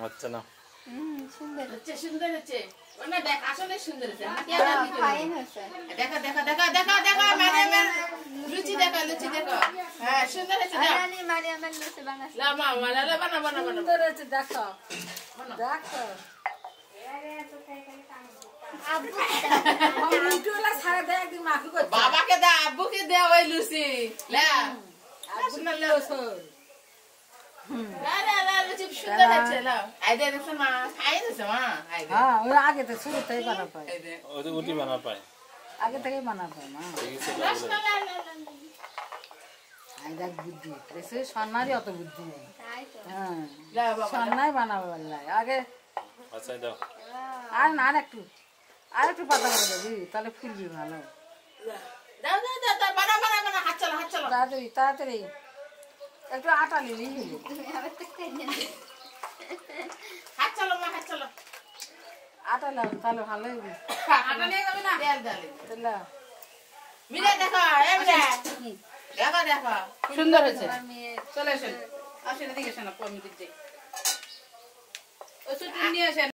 হচ্ছে না সুন্দর হচ্ছে সুন্দর হচ্ছে ওনা দেখ আসলে সুন্দর হচ্ছে ফাইন হচ্ছে দেখা দেখা দেখা দেখা দেখা মানে লুচি দেখা হ্যাঁ সুন্দর হচ্ছে রানী মারিয়ামের লুচি বানাস লা মা মালা বানা বানা বানা সুন্দর হচ্ছে দেখো দেখো আব্বু মিটুলা সারা দেয় একদিন মাখু করছে বাবাকে দে আব্বুকে দে ওই লুচি লা সুন্দর লা লা লা লুচি সুন্দর হচ্ছে লা আই দে দেখছ মা খাই দিছ মা আই দে হ্যাঁ ওই আগে তো শুরু থেকে বানা পায় আই দে ওই তো গুটি বানা পায় আগে থেকেই বানা পায় মা ঠিক আছে লা লা লা আই দেখ বুদ্ধি এসে সন্ন্যারই অত বুদ্ধি নেই তাই তো হ্যাঁ লা বাবা সন্ন্যায় বানাবে বললাই আগে আচ্ছা দাও আর না আর একটু পাতা করে দেবি তাহলে ফুলবি ভালো দাও দাও দাও বানা বানা বানা হাত চলো তাড়াতাড়ি একটু আটা নিলি তুমি আবার তো খাই না হাত চলো মা হাত চলো আটা লাও তাহলে ভালো হবে আটা নিয়ে যাবে না তেল ডালে তাহলে মিলে দেখো এমনে দেখো দেখো সুন্দর হয়েছে আমার মেয়ে চলে এসো আসেন এদিকে এসে না কমিটি ও ছুটি নিয়ে আসেন